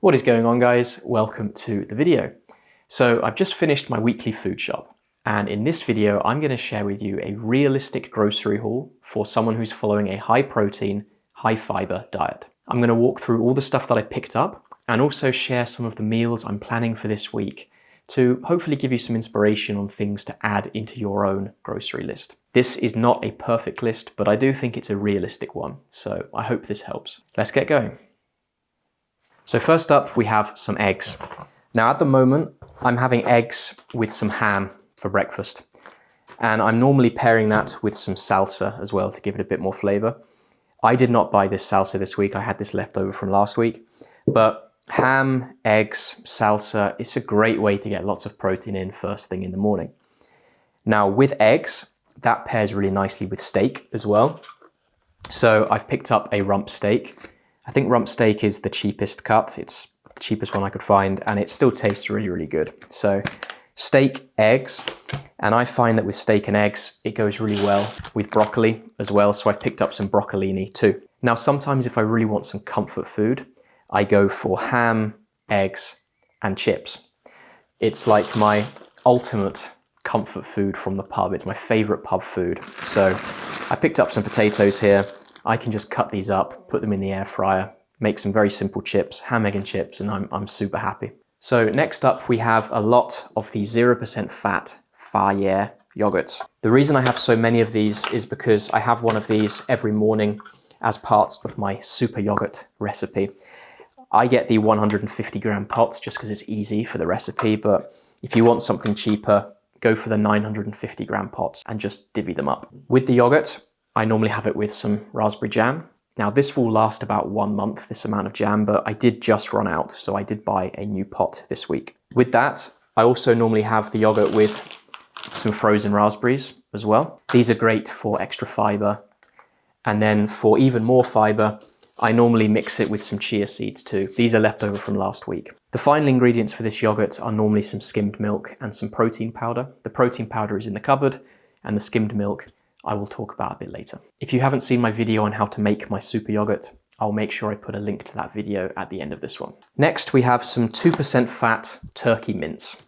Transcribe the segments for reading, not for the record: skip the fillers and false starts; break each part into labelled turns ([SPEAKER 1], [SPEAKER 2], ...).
[SPEAKER 1] What is going on, guys? Welcome to the video. So I've just finished my weekly food shop, and in this video I'm going to share with you a realistic grocery haul for someone who's following a high protein, high fiber diet. I'm going to walk through all the stuff that I picked up and also share some of the meals I'm planning for this week to hopefully give you some inspiration on things to add into your own grocery list. This is not a perfect list, but I do think it's a realistic one, so I hope this helps. Let's get going. So first up, we have some eggs. Now at the moment, I'm having eggs with some ham for breakfast. And I'm normally pairing that with some salsa as well to give it a bit more flavor. I did not buy this salsa this week. I had this left over from last week. But ham, eggs, salsa, it's a great way to get lots of protein in first thing in the morning. Now with eggs, that pairs really nicely with steak as well. So I've picked up a rump steak. I think rump steak is the cheapest cut. It's the cheapest one I could find, and it still tastes really, really good. So steak, eggs, and I find that with steak and eggs, it goes really well with broccoli as well. So I've picked up some broccolini too. Now, sometimes if I really want some comfort food, I go for ham, eggs, and chips. It's like my ultimate comfort food from the pub. It's my favorite pub food. So I picked up some potatoes here. I can just cut these up, put them in the air fryer, make some very simple chips, ham, egg and chips, and I'm super happy. So next up, we have a lot of the 0% fat Fibre yogurts. The reason I have so many of these is because I have one of these every morning as part of my super yogurt recipe. I get the 150 gram pots just because it's easy for the recipe, but if you want something cheaper, go for the 950 gram pots and just divvy them up. With the yogurt, I normally have it with some raspberry jam. Now this will last about 1 month, this amount of jam, but I did just run out, so I did buy a new pot this week. With that, I also normally have the yogurt with some frozen raspberries as well. These are great for extra fiber. And then for even more fiber, I normally mix it with some chia seeds too. These are left over from last week. The final ingredients for this yogurt are normally some skimmed milk and some protein powder. The protein powder is in the cupboard, and the skimmed milk I will talk about a bit later. If you haven't seen my video on how to make my super yogurt, I'll make sure I put a link to that video at the end of this one. Next, we have some 2% fat turkey mince.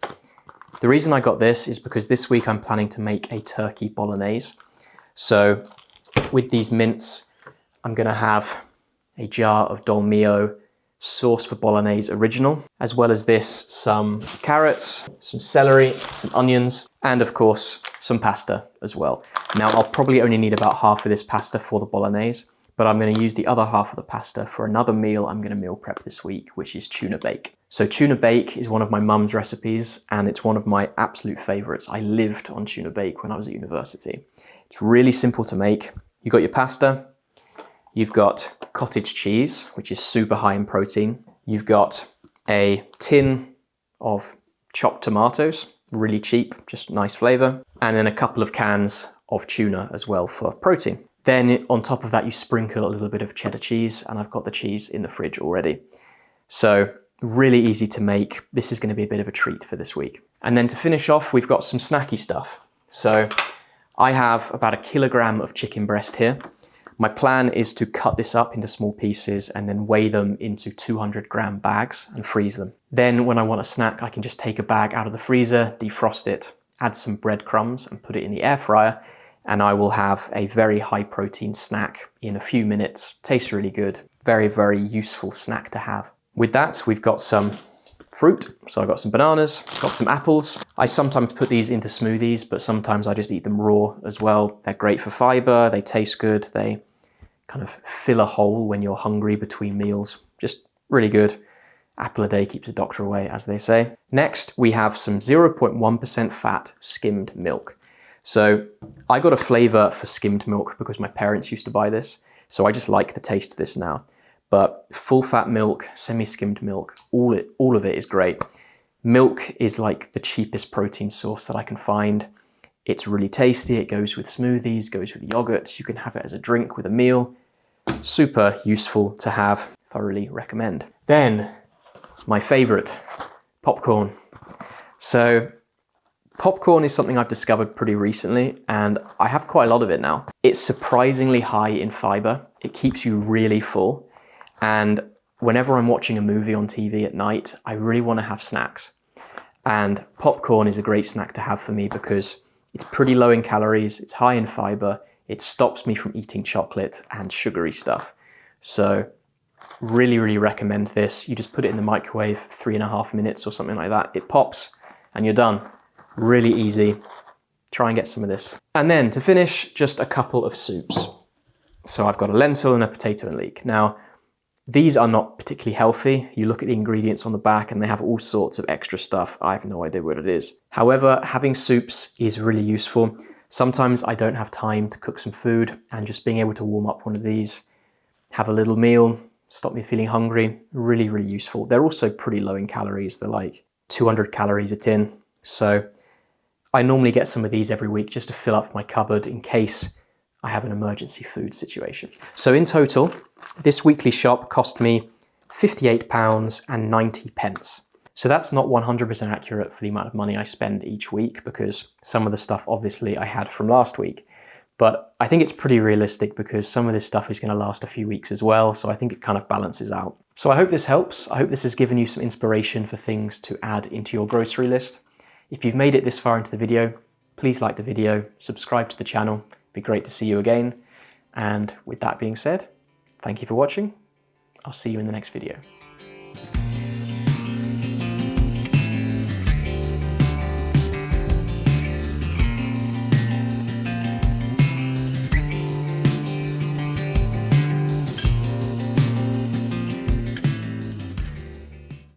[SPEAKER 1] The reason I got this is because this week I'm planning to make a turkey bolognese. So with these mince, I'm gonna have a jar of Dolmio sauce for bolognese original, as well as this, some carrots, some celery, some onions, and of course, some pasta as well. Now, I'll probably only need about half of this pasta for the bolognese, but I'm going to use the other half of the pasta for another meal I'm going to meal prep this week, which is tuna bake. So tuna bake is one of my mum's recipes, and it's one of my absolute favorites. I lived on tuna bake when I was at university. It's really simple to make. You've got your pasta, you've got cottage cheese, which is super high in protein. You've got a tin of chopped tomatoes, really cheap, just nice flavor. And then a couple of cans of tuna as well for protein. Then on top of that, you sprinkle a little bit of cheddar cheese, and I've got the cheese in the fridge already. So really easy to make. This is going to be a bit of a treat for this week. And then to finish off, we've got some snacky stuff. So I have about 1 kilogram of chicken breast here. My plan is to cut this up into small pieces and then weigh them into 200 gram bags and freeze them. Then when I want a snack, I can just take a bag out of the freezer, defrost it, add some breadcrumbs and put it in the air fryer, and I will have a very high protein snack in a few minutes. Tastes really good. Very, very useful snack to have. With that, we've got some fruit. So I've got some bananas, got some apples. I sometimes put these into smoothies, but sometimes I just eat them raw as well. They're great for fiber, they taste good, they kind of fill a hole when you're hungry between meals. Just really good. Apple a day keeps a doctor away, as they say. Next, we have some 0.1% fat skimmed milk. So I got a flavor for skimmed milk because my parents used to buy this. So I just like the taste of this now. But full fat milk, semi-skimmed milk, all of it is great. Milk is like the cheapest protein source that I can find. It's really tasty. It goes with smoothies, goes with yogurts. You can have it as a drink with a meal. Super useful to have. Thoroughly recommend. Then my favorite, popcorn. So popcorn is something I've discovered pretty recently, and I have quite a lot of it now. It's surprisingly high in fiber. It keeps you really full, and whenever I'm watching a movie on TV at night, I really want to have snacks. And popcorn is a great snack to have for me because it's pretty low in calories, it's high in fiber, it stops me from eating chocolate and sugary stuff. So really, really recommend this. You just put it in the microwave, 3.5 minutes or something like that. It pops and you're done. Really easy. Try and get some of this. And then to finish, just a couple of soups. So I've got a lentil and a potato and leek. Now, these are not particularly healthy. You look at the ingredients on the back and they have all sorts of extra stuff. I have no idea what it is. However, having soups is really useful. Sometimes I don't have time to cook some food, and just being able to warm up one of these, have a little meal, stop me feeling hungry, really, really useful. They're also pretty low in calories. They're like 200 calories a tin. So I normally get some of these every week just to fill up my cupboard in case I have an emergency food situation. So in total, this weekly shop cost me £58.90. So that's not 100% accurate for the amount of money I spend each week, because some of the stuff obviously I had from last week. But I think it's pretty realistic because some of this stuff is going to last a few weeks as well. So I think it kind of balances out. So I hope this helps. I hope this has given you some inspiration for things to add into your grocery list. If you've made it this far into the video, please like the video, subscribe to the channel. It'd be great to see you again. And with that being said, thank you for watching. I'll see you in the next video.